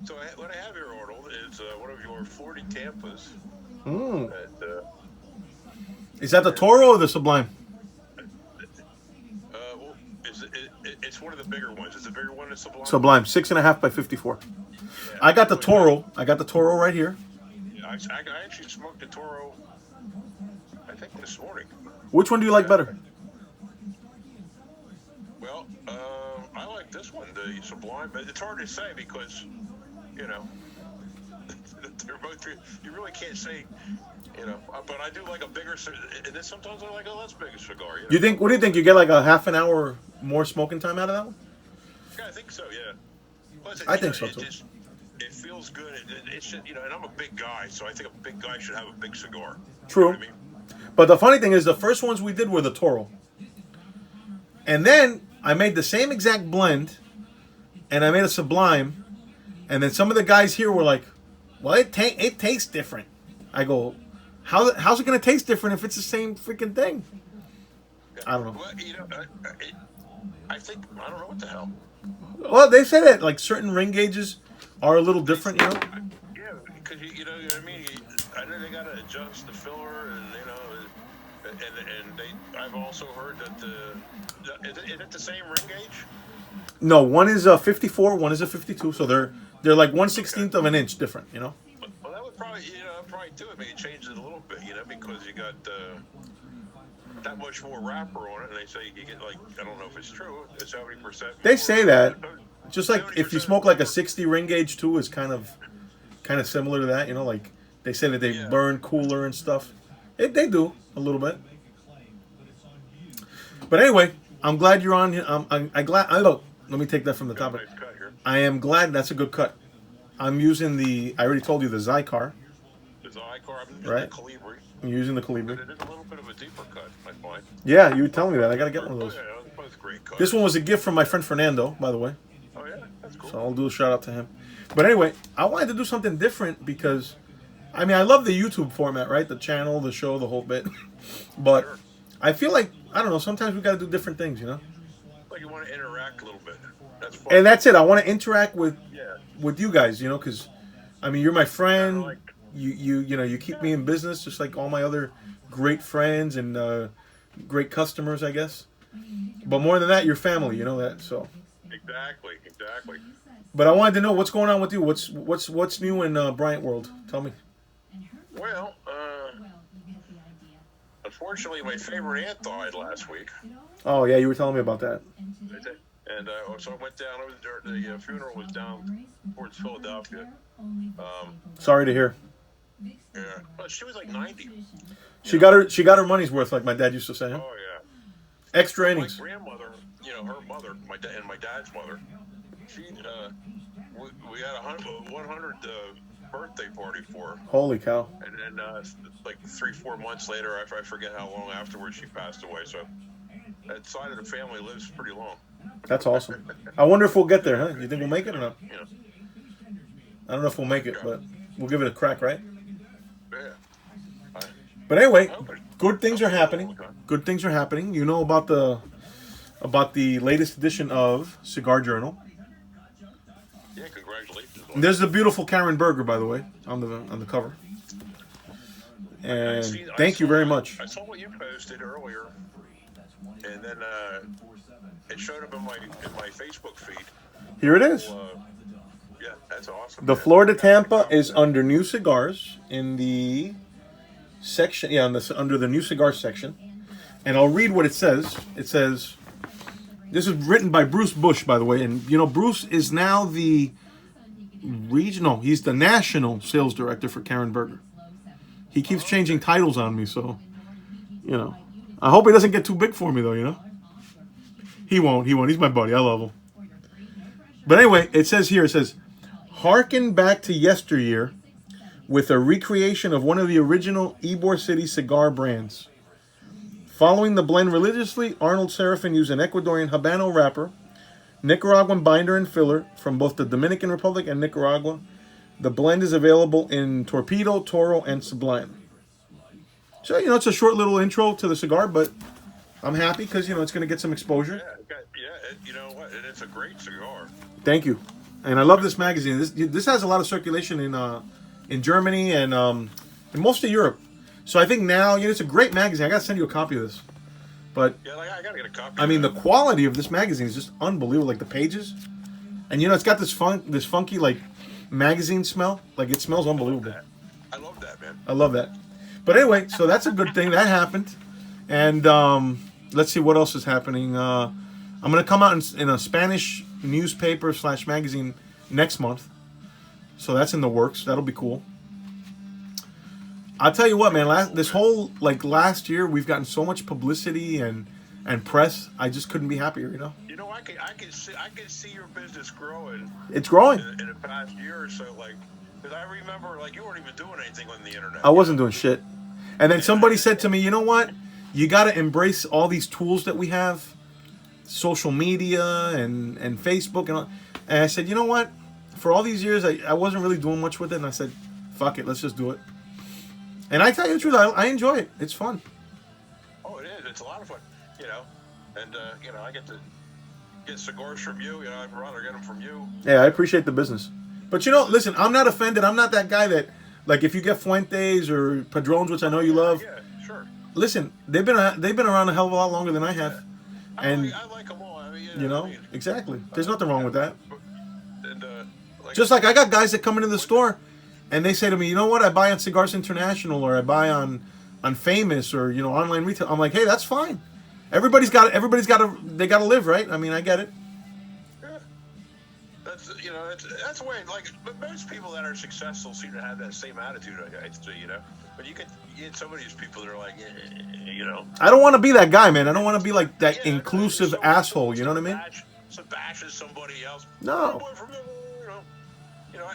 So what I have here, Arnold, is one of your 40 Tampas. Mm. And, Is that the Toro or the Sublime? well, it's one of the bigger ones. Is the bigger one a Sublime? Sublime, 6.5 by 54. Yeah, I it's got the really nice. Toro. I got the Toro right here. Yeah, I actually smoked a Toro, I think, this morning. Which one do you like Yeah. better? Well, I like this one, the Sublime. But it's hard to say because, you know, they're both. You really can't say, But I do like a bigger, and then sometimes I like a less big cigar. You think? What do you think? You get like a half an hour more smoking time out of that one? Yeah, I think so. Yeah. Plus, I think so too. it feels good. It's just, and I'm a big guy, so I think a big guy should have a big cigar. You know True. what I mean? But the funny thing is, the first ones we did were the Toro, and then I made the same exact blend, and I made a Sublime, and then some of the guys here were like, "Well, it tastes different." I go, how's it going to taste different if it's the same freaking thing? Yeah. I don't know. Well, I think I don't know what the hell. Well, they say that like certain ring gauges are a little different, you know. Yeah, because you know what I mean. I know they got to adjust the filler, and and they. I've also heard that is it the same ring gauge? No, one is a 54, one is a 52, so they're like one Okay. sixteenth of an inch different, you know. Well, that would probably probably do it. Maybe change it a little bit, because you got that much more wrapper on it, and they say you get like I don't know if it's true. It's 70% They more. say that. Just like if you 70% smoke like a more. 60 ring gauge too is kind of similar to that, you know, like they say that they Yeah. burn cooler and stuff. They do a little bit. But anyway, I'm glad you're on here. I'm glad. I look. Let me take that from the Got top. a nice cut here. I am glad that's a good cut. I'm using the. I already told you the Zycar, There's a high carb and the right? Calibri, I'm using the but Calibri. it is a little bit of a deeper cut, I find. Yeah, you were telling me that. I gotta get one of Oh those. yeah, they're both great This cuts. one was a gift from my friend Fernando, by the way. Oh yeah, that's cool. So I'll do a shout out to him. But anyway, I wanted to do something different because, I mean, I love the YouTube format, right? The channel, the show, the whole bit. But Sure. I feel like, I don't know, sometimes we got to do different things, you know? Like you want to interact a little bit. That's fun. And that's it. I want to interact Yeah. with you guys, you know, because, I mean, you're my Kind of friend. like You keep me in business just like all my other great friends and great customers, I guess. But more than that, you're family, you know that, so. exactly. But I wanted to know what's going on with you. What's new in Bryant world? Tell me. Well, unfortunately, my favorite aunt died last week, Oh yeah, you were telling me about that. and so I went down. The funeral was down towards Philadelphia. Sorry to hear. Yeah, well, she was like 90. She got her money's worth, like my dad used to say. Huh? Oh yeah. Extra My innings. grandmother, her mother, my dad and my dad's mother, she we had a 100 birthday party for her, Holy cow. and then like 3-4 months later, I forget how long afterwards she passed away. So that side of the family lives pretty long. That's awesome. I wonder if we'll get there, huh? You think we'll make it or not? You know, I don't know if we'll make it, but we'll give it a crack, right? yeah. I, But anyway, I hope it, good things are I hope it happening. all the time. Good things are happening. You know about the latest edition of Cigar Journal. Yeah, congratulations. There's the beautiful Karen Berger, by the way, on the cover. And thank you very much. I saw what you posted earlier, and then it showed up in my Facebook feed. Here it is. Yeah, that's awesome. The man. Florida Yeah, Tampa is under new cigars in the section. Yeah, under the new cigar section. And I'll read what it says. It says, this is written by Bruce Bush, by the way. And, you know, Bruce is now the regional, he's the national sales director for Karen Berger. He keeps changing titles on me, so, you know. I hope he doesn't get too big for me, though, you know. He won't. He's my buddy. I love him. But anyway, it says, harken back to yesteryear with a recreation of one of the original Ybor City cigar brands. Following the blend religiously, Arnold Serafin used an Ecuadorian Habano wrapper, Nicaraguan binder and filler from both the Dominican Republic and Nicaragua. The blend is available in Torpedo, Toro, and Sublime. So, you know, it's a short little intro to the cigar, but I'm happy because, you know, it's going to get some exposure. you know what? And it's a great cigar. Thank you. and I love this magazine. This has a lot of circulation in Germany and in most of Europe. So I think now, it's a great magazine. I gotta send you a copy of this. But Yeah, like, I gotta get a copy. I mean, the quality of this magazine is just unbelievable. Like the pages, and it's got this funky like magazine smell. Like it smells unbelievable. I love that, man. I love that. But anyway, so that's a good thing that happened. And let's see what else is happening. I'm gonna come out in a Spanish newspaper / magazine next month. So that's in the works. That'll be cool. I'll tell you what, man. Last year, we've gotten so much publicity and press. I just couldn't be happier. I can see your business growing. It's growing in the past year or so. Like, because I remember, like, you weren't even doing anything on the internet. I wasn't doing shit. And then somebody said to me, you know what? You got to embrace all these tools that we have, social media and Facebook and all. And I said, you know what? For all these years, I wasn't really doing much with it. And I said, fuck it, let's just do it. And I tell you the truth, I enjoy it. It's fun. Oh, it is. It's a lot of fun, And, I get to get cigars from you. I'd rather get them from you. Yeah, I appreciate the business. But, listen, I'm not offended. I'm not that guy that, like, if you get Fuentes or Padrones, which I know you love. Yeah, sure. Listen, they've been around a hell of a lot longer than I have. Yeah. And I like them all. I mean, exactly. There's nothing wrong with that. And, just like I got guys that come into the store and they say to me, you know what, I buy on Cigars International or I buy on Famous or online retail. I'm like, hey, that's fine. Everybody's got to live, right? I mean, I get it. Yeah. That's the way. Like most people that are successful seem to have that same attitude. But you get some of these people that are like, I don't want to be that guy, man. I don't want to be like that inclusive asshole. You know what I mean? Bashes somebody else. No.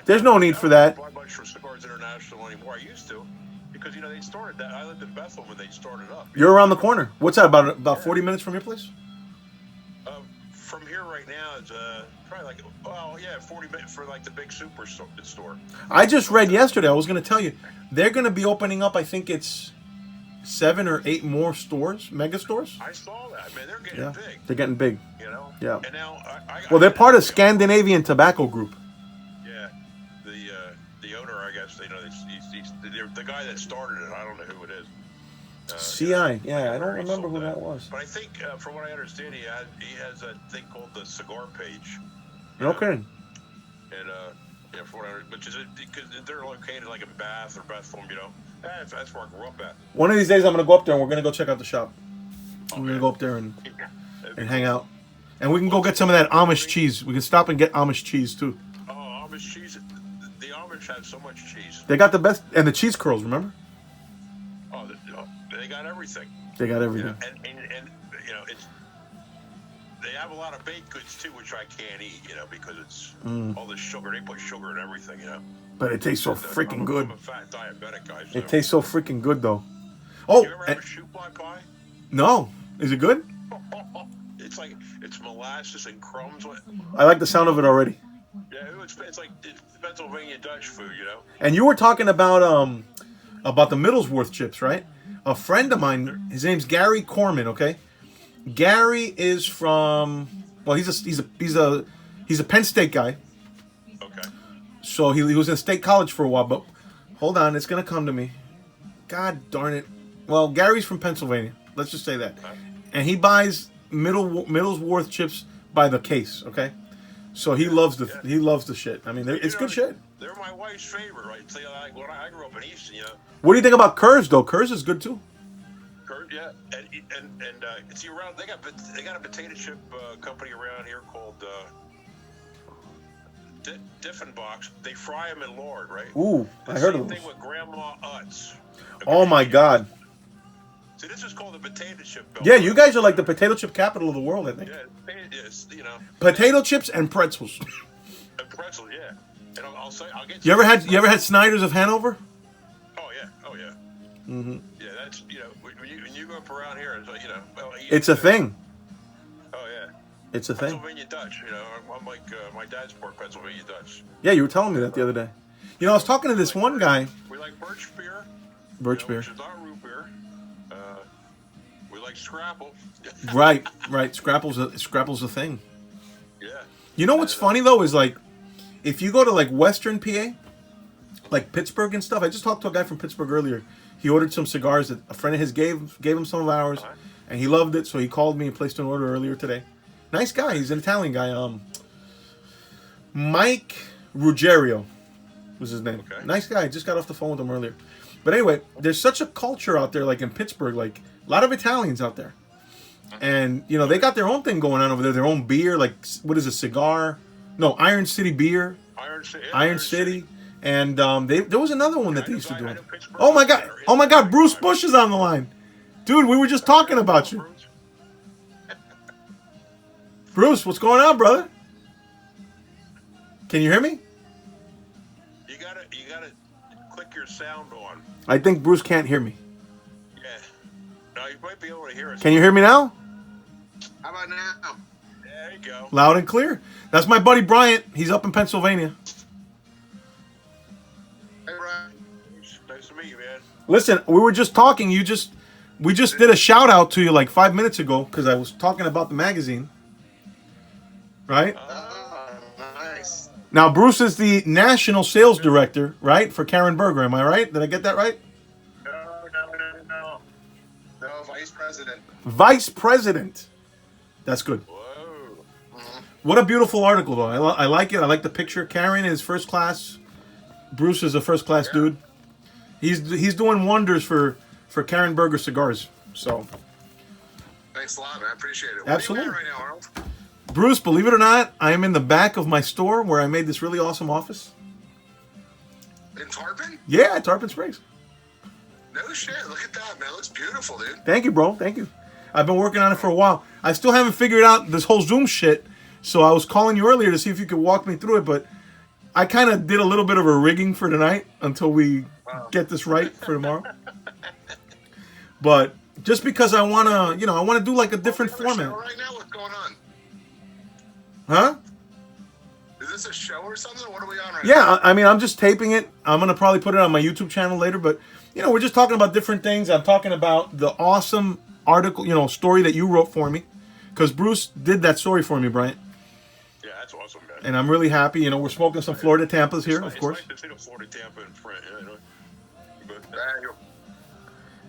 There's no need for that. I don't buy much from Cigars International anymore. I used to, because they started that. I lived in Bethel when they started up. You're around the corner. What's that, about 40 minutes from your place? From here right now, it's probably 40 minutes for like the big super store. I just read yesterday. I was going to tell you, they're going to be opening up. I think it's 7 or 8 more stores, mega stores. I saw that, man. They're getting big. They're getting big. Yeah. And now, they're part of Scandinavian Tobacco Group. Yeah. The owner, I guess, he's the guy that started it. I don't know who it is. CI. Yeah, I don't remember who that was. But I think, from what I understand, he has a thing called the Cigar Page. Okay. And from what I heard, which is because they're located like in Bath or Bethlehem, that's where I grew up at. One of these days, I'm going to go up there and we're going to go check out the shop. I'm going to go up there and hang out. And we can go get some of that Amish cheese. We can stop and get Amish cheese, too. Oh, Amish cheese. The Amish have so much cheese. They got the best. And the cheese curls, remember? Oh, they got everything. They got everything. And they have a lot of baked goods, too, which I can't eat, because it's all this sugar. They put sugar in everything, But it tastes so freaking good. I'm a fat diabetic guy. So. It tastes so freaking good, though. Oh, you ever have a shoot fly pie? No. Is it good? It's molasses and crumbs. I like the sound of it already. Yeah, it's like Pennsylvania Dutch food, And you were talking about the Middlesworth chips, right? A friend of mine, his name's Gary Corman. Okay, Gary is from. Well, he's a Penn State guy. Okay. So he was in State College for a while, but hold on, it's gonna come to me. God darn it. Well, Gary's from Pennsylvania. Let's just say that, and he buys Middlesworth chips by the case. Okay, so he loves the shit. I mean, it's good shit. They're my wife's favorite, right? So, like when I grew up in Easton, What do you think about Kurz though? Kurz is good too. Kurz, yeah, and see around they got a potato chip company around here called Diffenbach's. They fry them in lard, right? Ooh, I heard of them. Same thing with Grandma Utz. Oh my God. See, this is called the potato chip. Yeah, you guys are like the potato chip capital of the world, I think. Yeah, it is, Potato chips and pretzels. And pretzels, yeah. And I'll get. You ever had Snyder's of Hanover? Oh yeah. Mm-hmm. Yeah, that's when you go up around here, it's a thing. Oh yeah. It's a thing. Pennsylvania Dutch, I'm like my dad's part Pennsylvania Dutch. Yeah, you were telling me that the other day. I was talking to this one guy. We like birch beer. Birch beer. Which is not root beer. We like Scrapple. Right. Scrapple's a thing. Yeah. You know what's funny though is like, if you go to like Western PA, like Pittsburgh and stuff. I just talked to a guy from Pittsburgh earlier. He ordered some cigars that a friend of his gave him some of ours, and he loved it. So he called me and placed an order earlier today. Nice guy. He's an Italian guy. Mike Ruggiero was his name. Okay. Nice guy. I just got off the phone with him earlier. But anyway, there's such a culture out there, like in Pittsburgh, like a lot of Italians out there. And, you know, they got their own thing going on over there, their own beer, like, what is it, Cigar? No, Iron City Beer. Iron City. And there was another one that they used to do. Oh my God, Bruce Bush is on the line. Dude, we were just talking about you. Bruce, what's going on, brother? Can you hear me? You gotta click your sound on. I think Bruce can't hear me. Yeah. No, you might be able to hear us. Can you hear me now? How about now? There you go. Loud and clear. That's my buddy Bryant. He's up in Pennsylvania. Hey, Brian. Nice to meet you, man. Listen, we were just talking. We just did a shout out to you like 5 minutes ago because I was talking about the magazine. Right? Nice. Now, Bruce is the national sales director, right, for Karen Berger. Am I right? Did I get that right? No. No, vice president. Vice president. That's good. Whoa. What a beautiful article, though. I like it. I like the picture. Karen is first class. Bruce is a first class dude. He's doing wonders for Karen Berger cigars. So. Thanks a lot, man. I appreciate it. Absolutely. Where are you at right now, Arnold? Bruce, believe it or not, I am in the back of my store where I made this really awesome office. In Tarpon? Yeah, at Tarpon Springs. No shit. Look at that, man. It looks beautiful, dude. Thank you, bro. Thank you. I've been working on it for a while. I still haven't figured out this whole Zoom shit, so I was calling you earlier to see if you could walk me through it, but I kind of did a little bit of a rigging for tonight until we get this right for tomorrow. But just because I want to do like a different format. Right now, what's going on? Huh? Is this a show or something? What are we on right Yeah, now? I mean, I'm just taping it. I'm going to probably put it on my YouTube channel later, but, we're just talking about different things. I'm talking about the awesome article, story that you wrote for me, because Bruce did that story for me, Bryant. Yeah, that's awesome, man. And I'm really happy. We're smoking some Florida Tampas here, of course. It's nice to see the Florida Tampa in print, But,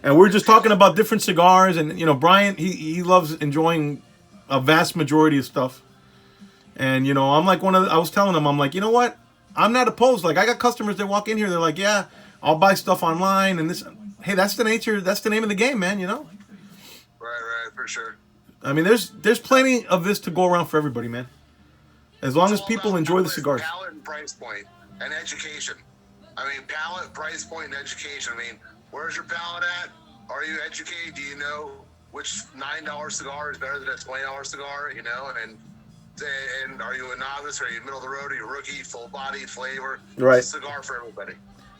And we're just talking about different cigars, and, Bryant, he loves enjoying a vast majority of stuff. And, I'm like I was telling him, I'm like, you know what? I'm not opposed. Like, I got customers that walk in here, they're like, yeah, I'll buy stuff online, and this. Hey, that's the name of the game, man, Right, for sure. I mean, there's plenty of this to go around for everybody, man. As long as people enjoy the cigars. Palate and price point and education. I mean, palate, price point, and education. I mean, where's your palate at? Are you educated? Do you know which $9 cigar is better than a $20 cigar? And are you a novice? Are you middle of the road? Are you a rookie? Full body, flavor? Right. It's a cigar for everybody.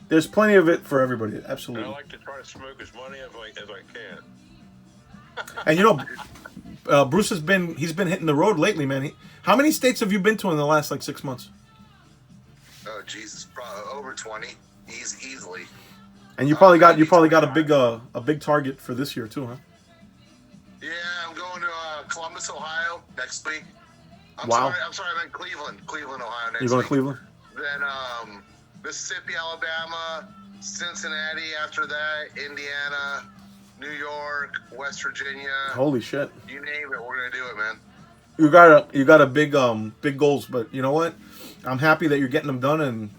There's plenty of it for everybody. Absolutely. And I like to try to smoke as many as I can. And Bruce he's been hitting the road lately, man. How many states have you been to in the last 6 months? Oh Jesus, probably over 20, easily. And you probably got a big target for this year too, huh? Yeah, I'm going to Columbus, Ohio next week. I'm sorry, I'm in Cleveland, Ohio next week. You're going to Cleveland? Then Mississippi, Alabama, Cincinnati after that, Indiana, New York, West Virginia. Holy shit. You name it, we're going to do it, man. You got a big goals, but you know what? I'm happy that you're getting them done and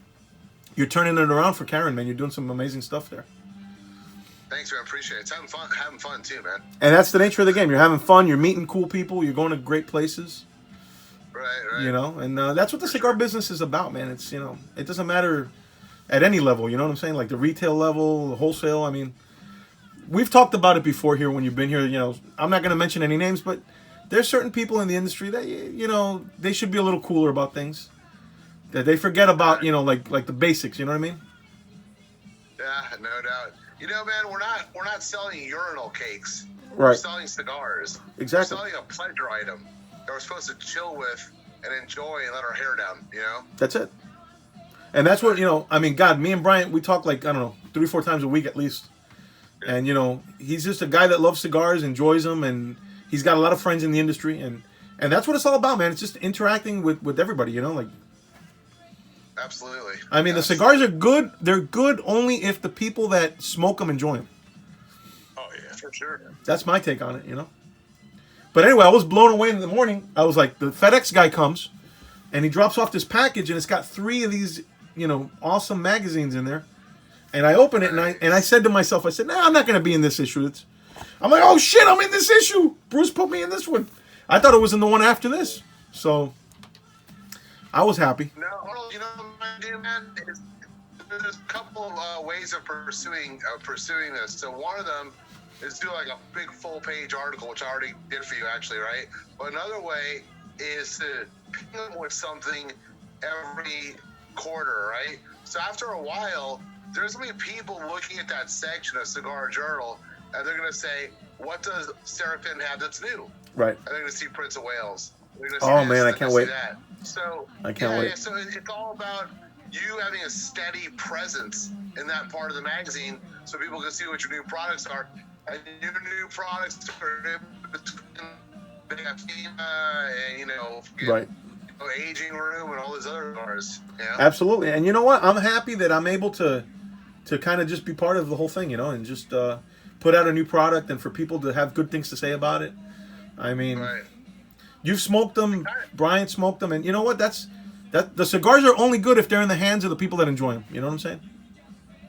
you're turning it around for Karen, man. You're doing some amazing stuff there. Thanks, man. Appreciate it. It's having fun too, man. And that's the nature of the game. You're having fun. You're meeting cool people. You're going to great places. Right. And that's what the cigar business is about, man. It's, it doesn't matter at any level. You know what I'm saying? Like the retail level, the wholesale. I mean, we've talked about it before here when you've been here. I'm not going to mention any names, but there's certain people in the industry that, they should be a little cooler about things. That they forget about, like the basics. You know what I mean? Yeah, no doubt. Man, we're not selling urinal cakes. Right. We're selling cigars. Exactly. We're selling a pleasure item that we're supposed to chill with and enjoy and let our hair down, That's it. And that's what, God, me and Bryant, we talk 3-4 times a week at least. And, he's just a guy that loves cigars, enjoys them, and he's got a lot of friends in the industry. And that's what it's all about, man. It's just interacting with everybody, Absolutely. I mean, the cigars are good. They're good only if the people that smoke them enjoy them. Oh yeah, For sure. That's my take on it, you know. But anyway, I was blown away in the morning. I was like, the FedEx guy comes, and he drops off this package, and it's got 3 of these, awesome magazines in there. And I open it, and I said to myself, I said, nah, I'm not going to be in this issue. I'm like, oh shit, I'm in this issue. Bruce put me in this one. I thought it was in the one after this. So I was happy. No, what my idea, man, is there's a couple of ways of pursuing this. So one of them is do like a big full-page article, which I already did for you, actually, right? But another way is to ping them with something every quarter, right? So after a while, there's going to be people looking at that section of Cigar Journal, and they're going to say, what does Seraphin have that's new? Right. And they're going to see Prince of Wales. Oh, man, I can't wait. That. So, I can't wait. Yeah, so it's all about you having a steady presence in that part of the magazine so people can see what your new products are. And your new products are right. Aging Room and all those other cars. Yeah. Absolutely. And you know what? I'm happy that I'm able to kind of just be part of the whole thing, and just put out a new product and for people to have good things to say about it. I mean, right. You've smoked them, Bryant smoked them, and you know what? The cigars are only good if they're in the hands of the people that enjoy them. You know what I'm saying?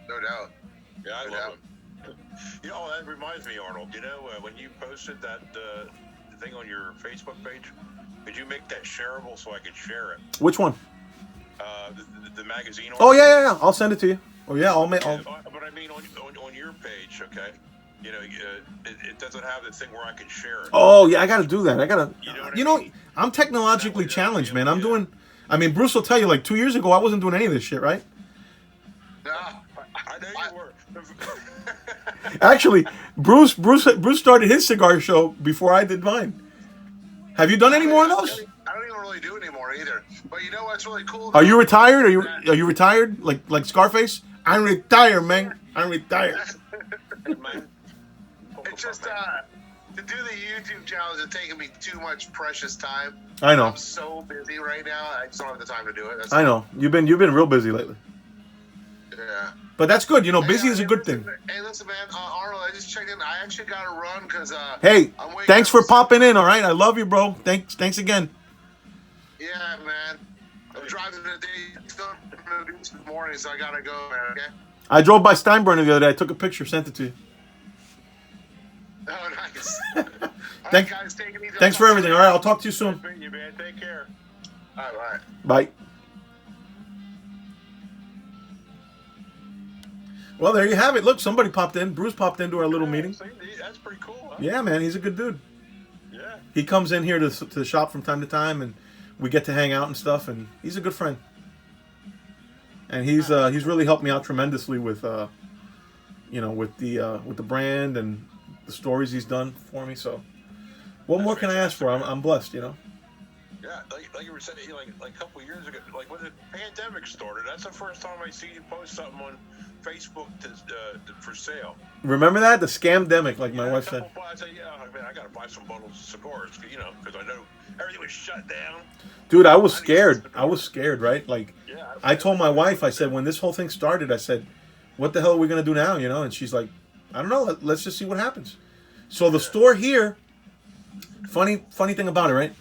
No doubt. Yeah, I love them. That reminds me, Arnold. When you posted that thing on your Facebook page, could you make that shareable so I could share it? Which one? The magazine. Oh yeah. I'll send it to you. Oh yeah, I'll make. But I mean, on your page, okay. It doesn't have the thing where I can share it. Oh yeah, I got to do that. I got to. You know what I mean? I'm technologically challenged, man. I'm doing. I mean, Bruce will tell you. Like 2 years ago, I wasn't doing any of this shit, right? No, I know you were. Actually, Bruce started his cigar show before I did mine. Have you done any more of those? I don't even really do anymore either. But you know what's really cool? Are you retired? Are you retired? Like Scarface? I'm retired, man. I'm retired. It's just to do the YouTube challenge is taking me too much precious time. I know. I'm so busy right now. I just don't have the time to do it. I know. You've been real busy lately. Yeah. But that's good. Busy is a good thing. Hey, listen, man. Arnold, I just checked in. I actually got to run because. Hey, thanks for popping in. All right, I love you, bro. Thanks again. Yeah, man. I'm driving today this morning, so I gotta go, man. Okay. I drove by Steinbrenner the other day. I took a picture, sent it to you. Oh, nice. Thanks, guys, take it easy. Thanks for everything. All right, I'll talk to you soon. You, man. Take care. All right. Bye. Well, there you have it. Look, somebody popped in. Bruce popped into our little meeting. That's pretty cool, huh? Yeah, man, he's a good dude. Yeah. He comes in here to the shop from time to time, and we get to hang out and stuff. And he's a good friend. And he's really helped me out tremendously with with the brand and the stories he's done for me. So, what more can I ask for? I'm blessed, Yeah, like you were saying, like a couple of years ago, like when the pandemic started, that's the first time I see you post something on Facebook for sale. Remember that? The scamdemic, like my wife said. I said, I gotta buy some bundles of cigars, because I know everything was shut down. Dude, I was scared. I was scared, right? Like, I told my wife, I said, when this whole thing started, I said, what the hell are we gonna do now? And she's like, I don't know. Let's just see what happens. So the store here, funny thing about it, right?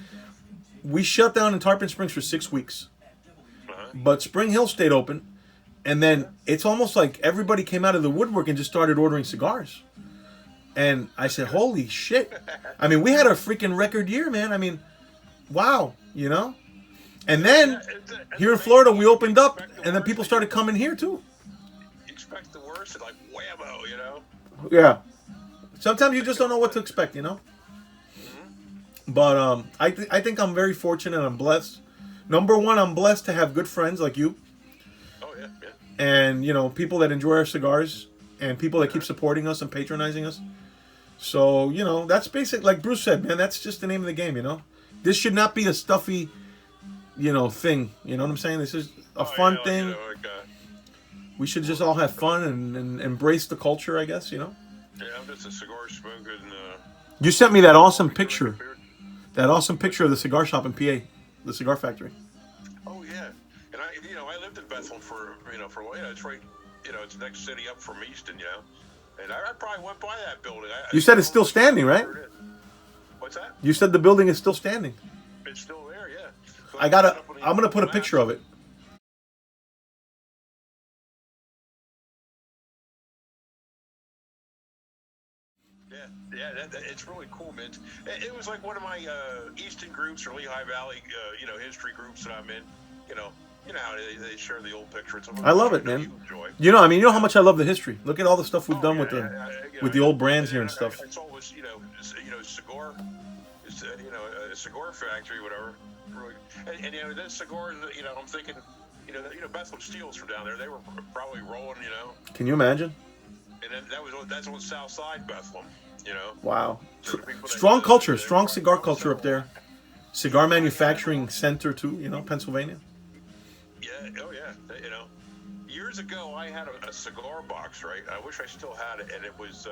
We shut down in Tarpon Springs for 6 weeks, but Spring Hill stayed open, and then it's almost like everybody came out of the woodwork and just started ordering cigars. And I said, holy shit. I mean, we had a freaking record year, man. I mean, wow, And then here in Florida, we opened up, and then people started coming here too. You expect the worst, like whammo, Yeah. Sometimes you just don't know what to expect, But I think I'm very fortunate. I'm blessed. Number one, I'm blessed to have good friends like you. Oh yeah. And people that enjoy our cigars, and people that keep supporting us and patronizing us. So that's basic. Like Bruce said, man, that's just the name of the game. This should not be a stuffy, thing. You know what I'm saying? This is a fun thing. We should just all have fun and embrace the culture, I guess. Yeah, I'm just a cigar smoking. You sent me that awesome picture. That awesome picture of the cigar shop in PA, the cigar factory. Oh yeah, and I live lived in Bethlehem for it's right, it's the next city up from Easton, and I probably went by that building. You said it's still standing, right? What's that? You said the building is still standing. It's still there, yeah. So I'm gonna put a picture of it. Yeah, it's really cool, man. It was like one of my Easton groups or Lehigh Valley, history groups that I'm in. You know how they share the old pictures. I love it, man. You know how much I love the history. Look at all the stuff we've done with the old brands here and stuff. It's always cigar, a cigar factory, whatever. And this cigar, I'm thinking, Bethlehem Steels from down there. They were probably rolling, Can you imagine? And then that's on the south side, Bethlehem. Wow. Strong culture, strong cigar culture up there. Cigar manufacturing center too, Pennsylvania. Yeah, oh yeah. Years ago I had a cigar box, right? I wish I still had it, and it was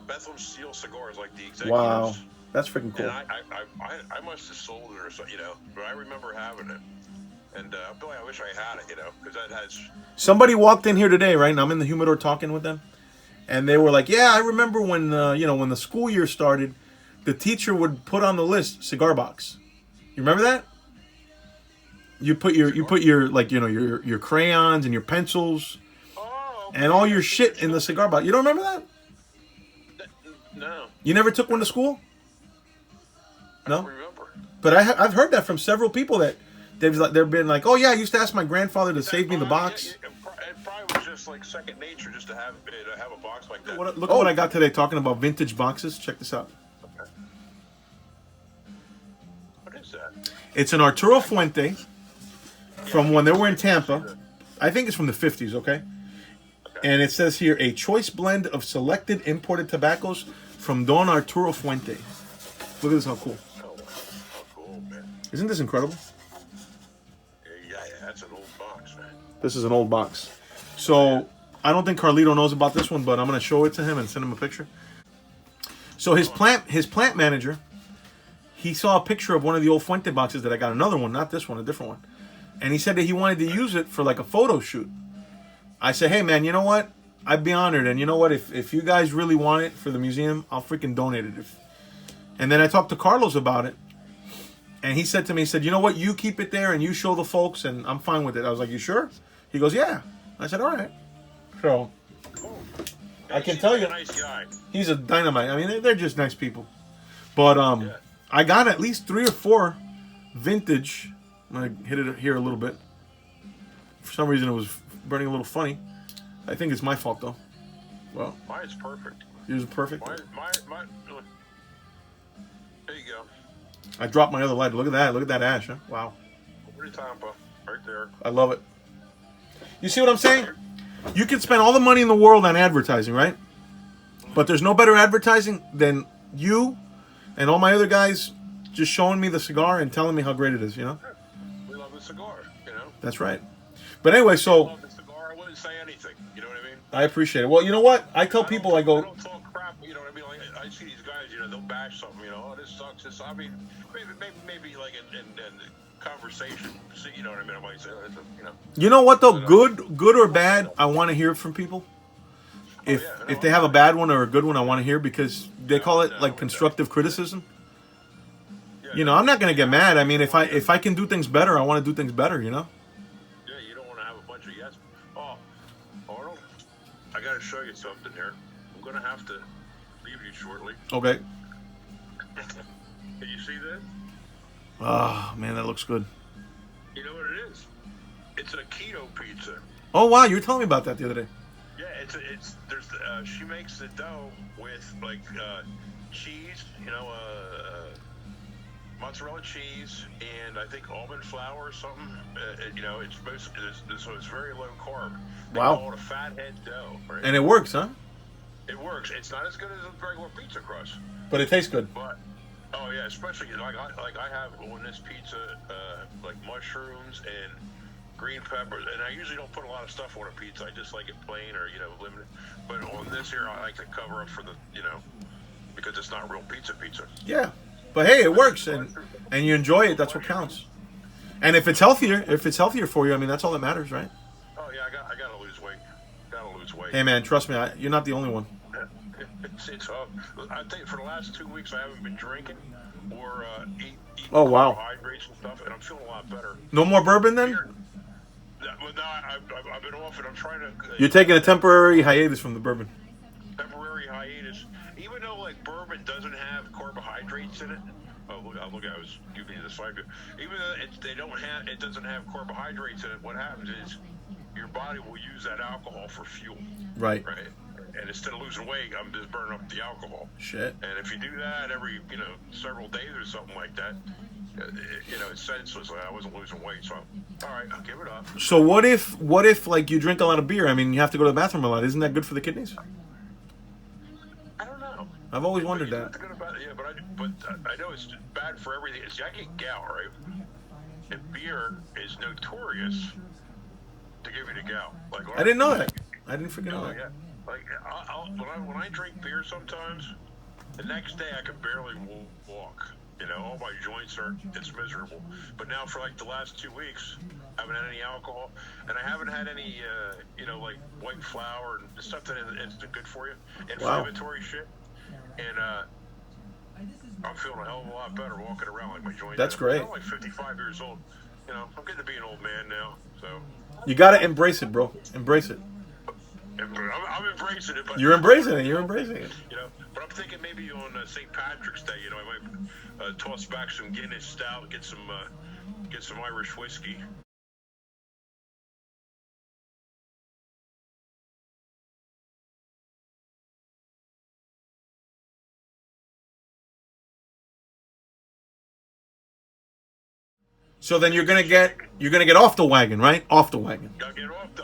Bethlehem Steel cigars, like the executives. Wow, that's freaking cool. And I must have sold it or something, but I remember having it. And boy, I wish I had it, because that has... Somebody walked in here today, right? And I'm in the humidor talking with them. And they were like, yeah, I remember when, when the school year started, the teacher would put on the list cigar box. You remember that? You put your crayons and your pencils and all your shit in the cigar box. You don't remember that? No. You never took one to school? No? I don't remember. But I've heard that from several people that they've been like, oh yeah, I used to ask my grandfather to save me the box. It probably was just like second nature just to have a box like that. Look at what I got today talking about vintage boxes. Check this out. Okay. What is that? It's an Arturo Fuente from when they were in Tampa. I think it's from the 50s, okay? And it says here, a choice blend of selected imported tobaccos from Don Arturo Fuente. Look at this, how cool. Oh, how cool, man. Isn't this incredible? Yeah, that's an old box, man. This is an old box. So, I don't think Carlito knows about this one, but I'm going to show it to him and send him a picture. So his plant manager, he saw a picture of one of the old Fuente boxes that I got, another one, not this one, a different one. And he said that he wanted to use it for like a photo shoot. I said, hey man, you know what? I'd be honored. And you know what? If you guys really want it for the museum, I'll freaking donate it. And then I talked to Carlos about it. And he said to me, you know what? You keep it there and you show the folks and I'm fine with it. I was like, you sure? He goes, yeah. I said, all right. So, I can tell you, a nice guy. He's a dynamite. I mean, they're just nice people. But I got at least 3 or 4 vintage. I'm going to hit it here a little bit. For some reason, it was burning a little funny. I think it's my fault, though. Well, mine's perfect. Yours is perfect? Mine, there you go. I dropped my other lighter. Look at that. Look at that ash, huh? Wow. Pretty Tampa. Right there. I love it. You see what I'm saying? You can spend all the money in the world on advertising, right? But there's no better advertising than you and all my other guys just showing me the cigar and telling me how great it is, We love the cigar, That's right. But anyway, so... I love the cigar. I wouldn't say anything. You know what I mean? I appreciate it. Well, you know what? I tell people, I go... I don't talk crap, you know what I mean? Like, I see these guys, they'll bash something, oh, this sucks. I mean, maybe like in conversation, you know what I mean? I might say, You know what, though? Good or bad, I want to hear from people. If they have a bad one or a good one, I want to hear, because they call it like constructive criticism. I'm not going to get mad. I mean, if I can do things better, I want to do things better, Yeah, you don't want to have a bunch of yes. Oh, Arnold, I got to show you something here. I'm going to have to leave you shortly. Okay. Can you see this? Oh, man, that looks good. You know what it is? It's a keto pizza. Oh, wow, you were telling me about that the other day. Yeah, she makes the dough with like cheese, mozzarella cheese, and I think almond flour or something. So it's very low carb. They call it a fathead dough, right? And it works, huh? It works. It's not as good as a regular pizza crust, but it tastes good. But oh yeah, especially like I have on this pizza like mushrooms and green peppers, and I usually don't put a lot of stuff on a pizza. I just like it plain or limited. But on this here, I like to cover up for the because it's not real pizza. Yeah, but hey, it works, and you enjoy it. That's what counts. And if it's healthier for you, I mean, that's all that matters, right? Oh yeah, I gotta lose weight. Gotta lose weight. Hey man, trust me, you're not the only one. It's I think for the last 2 weeks I haven't been drinking or eating Oh, wow. carbohydrates and stuff, and I'm feeling a lot better. No more bourbon then? Well, no, I've been off it. I'm trying to. You're taking a temporary hiatus from the bourbon. Temporary hiatus. Even though like bourbon doesn't have carbohydrates in it. Oh look! I was giving you the slide. Even though it doesn't have carbohydrates in it. What happens is your body will use that alcohol for fuel. Right. Right. And instead of losing weight, I'm just burning up the alcohol. Shit. And if you do that every several days or something like that, it's senseless. Like I wasn't losing weight, so all right, I'll give it up. So what if like you drink a lot of beer? I mean, you have to go to the bathroom a lot. Isn't that good for the kidneys? I don't know. I've always wondered that. But I know it's bad for everything. I get gout, right? And beer is notorious to give you the gout. Like I didn't know that. I didn't freaking know that. Yeah. Like when I drink beer, sometimes the next day I can barely walk. All my joints it's miserable. But now for like the last 2 weeks, I haven't had any alcohol, and I haven't had any, like white flour and stuff that isn't good for you, inflammatory shit. And I'm feeling a hell of a lot better walking around like my joints. That's great. I'm like 55 years old. I'm getting to be an old man now. So you gotta embrace it, bro. Embrace it. I'm embracing it. But You're embracing it. You're embracing it. But I'm thinking maybe on St. Patrick's Day, I might toss back some Guinness Stout, get some Irish whiskey. So then you're gonna get off the wagon, right? Off the wagon. I'll get off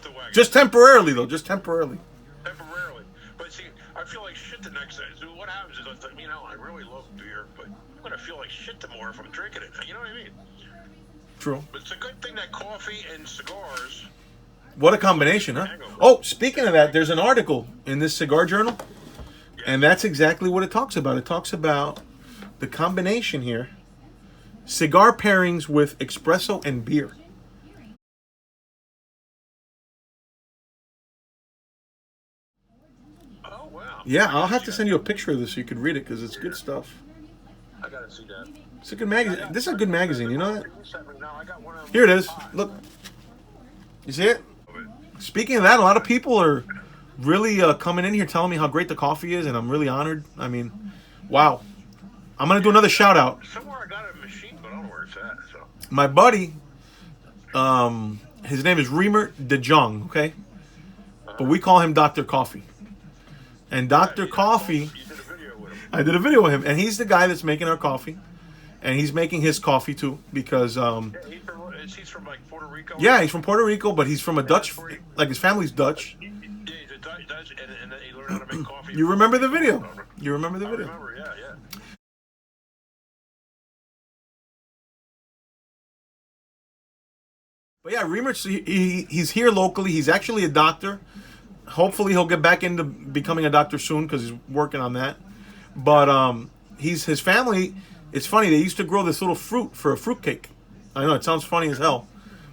the wagon. Just temporarily, though. Just temporarily. Temporarily. But see, I feel like shit the next day. So what happens is, I really love beer, but I'm gonna feel like shit tomorrow if I'm drinking it. You know what I mean? True. But it's a good thing that coffee and cigars. What a combination, huh? Oh, speaking of that, there's an article in this cigar journal, and that's exactly what it talks about. It talks about the combination here. Cigar pairings with espresso and beer. Oh, wow. Yeah, I'll have to send you a picture of this so you could read it because it's good stuff. I gotta see that. It's a good magazine. This is a good magazine, you know that? No, I got one of them. Here it is. Look. You see it? Speaking of that, a lot of people are really coming in here telling me how great the coffee is, and I'm really honored. I mean, wow. I'm going to do another shout out. Somewhere I got a machine, but I don't know where it's at. So. My buddy, his name is Reamer De Jong, okay? But we call him Dr. Coffee. And Dr. Coffee, You did a video with him. I did a video with him, and he's the guy that's making our coffee. And he's making his coffee too because He's from like Puerto Rico. yeah, he's from Puerto Rico, but he's from a Dutch, like his family's Dutch. Yeah, he's a Dutch, and he learned how to make coffee. You remember the video? You remember the I video? remember, yeah. But yeah, Reamer, he's here locally. He's actually a doctor. Hopefully, he'll get back into becoming a doctor soon because he's working on that. But his family. It's funny. They used to grow this little fruit for a fruitcake. I know it sounds funny as hell,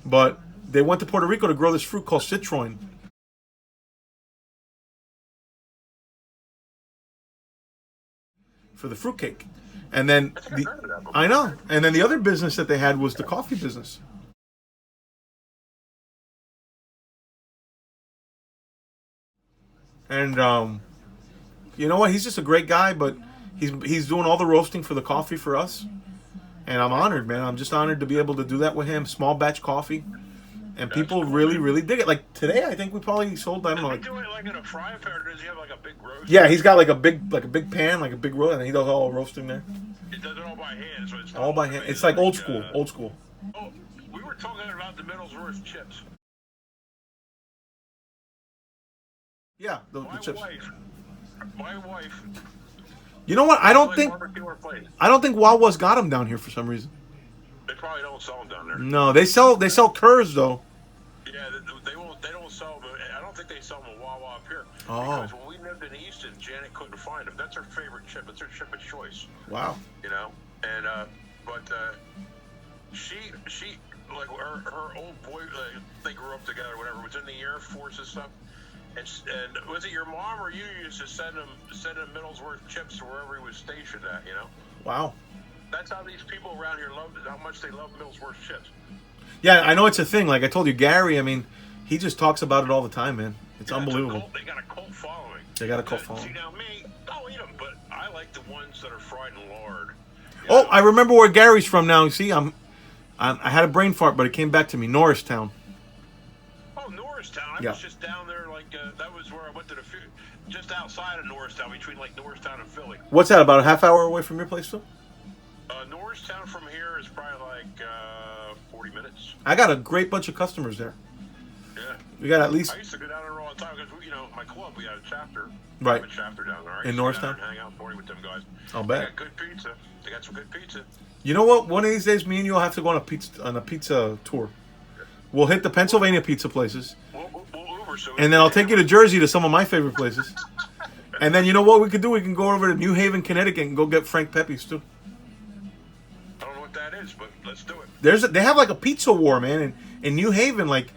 but they went to Puerto Rico to grow this fruit called citroen. For the fruitcake, and then I know. And then the other business that they had was the coffee business. And you know what? He's just a great guy, but he's doing all the roasting for the coffee for us. And I'm honored, man. I'm just honored to be able to do that with him. Small batch coffee. And people really, really dig it. Like today, I think we probably sold, I don't know. Does he do it like in a frying pan, or does he have like a big roast? Yeah, he's got like a big pan, like a big roast, and he does all roasting there. He does it all by hand. So it's All by hand. It's like old school. Old school. Oh, we were talking about the Middlesworth chips. Yeah, the chips. My wife. You know what? I don't think Wawa's got them down here for some reason. They probably don't sell them down there. No, they sell Kurz though. Yeah, they don't sell them. I don't think they sell them at Wawa up here. Oh. Because when we lived in Easton, Janet couldn't find them. That's her favorite chip. It's her chip of choice. Wow. And but she like her old boy, they grew up together, whatever, was in the Air Force and stuff. And was it your mom or you used to send him Middlesworth chips to wherever he was stationed at? You know. Wow. That's how these people around here love how much they love Middlesworth chips. Yeah, I know it's a thing. Like I told you, Gary. I mean, he just talks about it all the time, man. It's unbelievable. They got a cult following. They got a cult following. See now, me, I'll eat them, but I like the ones that are fried in lard. Oh, I remember where Gary's from now. You see, I had a brain fart, but it came back to me. Norristown. Oh, Norristown. I was just down there, like, that was where I went to just outside of Norristown, between, like, Norristown and Philly. What's that, about a half hour away from your place, too? Norristown from here is probably, like, 40 minutes. I got a great bunch of customers there. Yeah. We got at least... I used to go down there all the time, because, you know, my club, we had a chapter. Right. We have a chapter down there. In Norristown? Hang out in the morning with them guys. I'll bet. They got good pizza. They got some good pizza. You know what? One of these days, me and you will have to go on a pizza tour. We'll hit the Pennsylvania pizza places. We'll Uber, so and then I'll take you to Jersey to some of my favorite places. And then you know what we could do? We can go over to New Haven, Connecticut and go get Frank Pepe's too. I don't know what that is, but let's do it. They have like a pizza war, man, in New Haven, like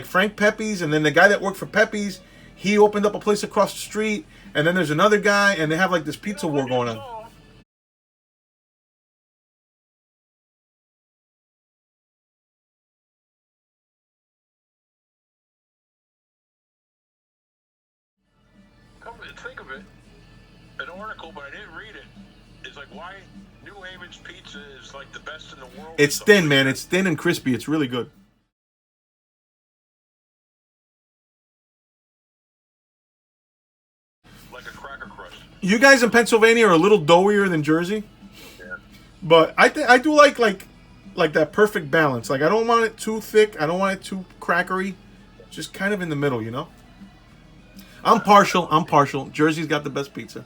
Frank Pepe's, and then the guy that worked for Pepe's, he opened up a place across the street, and then there's another guy, and they have like this pizza war going on. Come to think of it, an article, but I didn't read it. It's like why New Haven's pizza is like the best in the world. It's thin, man. It's thin and crispy. It's really good. Like a cracker crust. You guys in Pennsylvania are a little doughier than Jersey, Yeah. but I do like that perfect balance. Like I don't want it too thick. I don't want it too crackery. Just kind of in the middle, you know. I'm partial. Jersey's got the best pizza.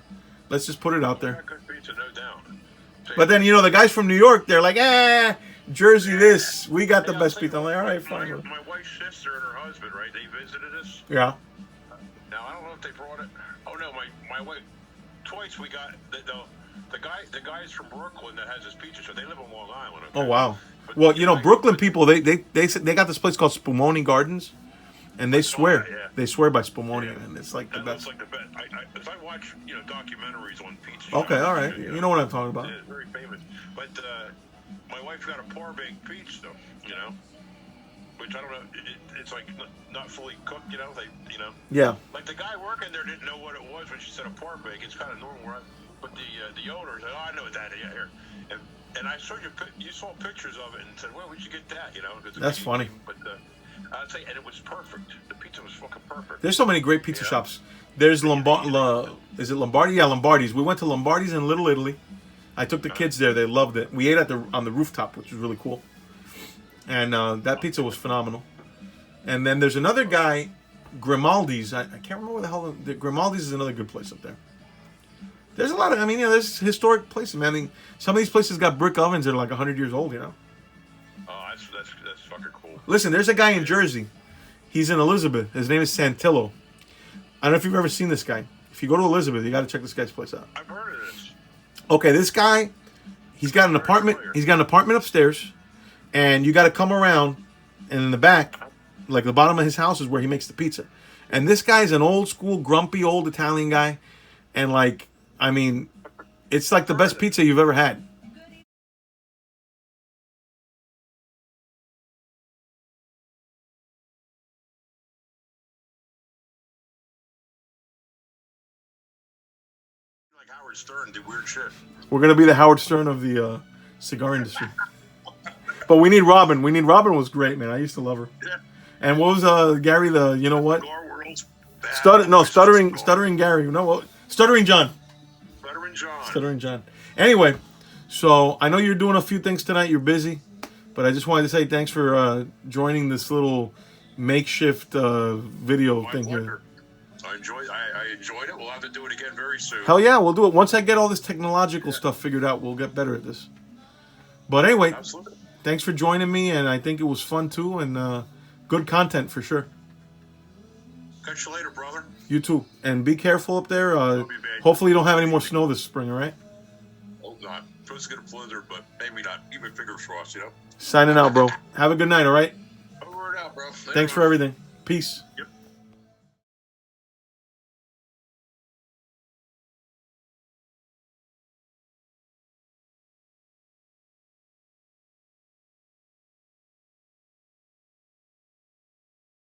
Let's just put it out there. Good pizza, no doubt. But then, you know, the guys from New York, they're like, Jersey this. We got the best pizza. I'm like, all right, fine. My wife's sister and her husband, right? They visited us. Yeah. Now, I don't know if they brought it. Oh, no, my wife. Twice we got the guys from Brooklyn that has this pizza show. They live on Long Island. Okay? Oh, wow. But, Well, you know, Brooklyn people, they got this place called Spumoni Gardens. And they swear, they swear by Spumoni, and it's like the best. It's like the best. If I watch, you know, documentaries on pizza. Okay, all right. You know what I'm talking about. It's very famous. But my wife got a par-baked pizza, you know, which I don't know. It's like not fully cooked, you know. Yeah. Like the guy working there didn't know what it was when she said a par-bake. It's kind of normal, right? But the owner said, "Oh, I know what that is. Yeah, here." And I saw you saw pictures of it and said, "Well, we should get that," you know. That's funny. But I'd say, and it was perfect. The pizza was fucking perfect. There's so many great pizza shops. There's is it Lombardi? Yeah, Lombardi's. We went to Lombardi's in Little Italy. I took the kids there. They loved it. We ate on the rooftop, which was really cool. And that pizza was phenomenal. And then there's another guy, Grimaldi's. I can't remember where the hell. Grimaldi's is another good place up there. There's a lot of, there's historic places, man. I mean, some of these places got brick ovens that are like 100 years old, you know. Oh, that's fucking cool. Listen, there's a guy in Jersey. He's in Elizabeth. His name is Santillo. I don't know if you've ever seen this guy. If you go to Elizabeth, you got to check this guy's place out. I've heard of this. Okay, this guy, he's got an apartment. He's got an apartment upstairs, and you got to come around, and in the back, like the bottom of his house is where he makes the pizza. And this guy's an old school, grumpy old Italian guy, and like, it's like the best pizza you've ever had. Like Howard Stern did weird shit. We're gonna be the Howard Stern of the cigar industry. But we need Robin. Robin was great, man. I used to love her. Yeah. And what was Gary the? You know what? Cigar world's bad. Stuttering Gary. No, what? Stuttering John. Stuttering John. Anyway, so I know you're doing a few things tonight. You're busy, but I just wanted to say thanks for joining this little makeshift video thing here. I enjoyed it. We'll have to do it again very soon. Hell yeah, we'll do it. Once I get all this technological stuff figured out, we'll get better at this. But anyway, absolutely. Thanks for joining me, and I think it was fun too, and good content for sure. Catch you later, brother. You too. And be careful up there. Hopefully you don't have any more snow this spring, all right? Hope not. supposed to get a blizzard, but maybe not. Even fingers crossed, Signing out, bro. Have a good night, all right? Over and out, bro. Later, Thanks for everything. Peace.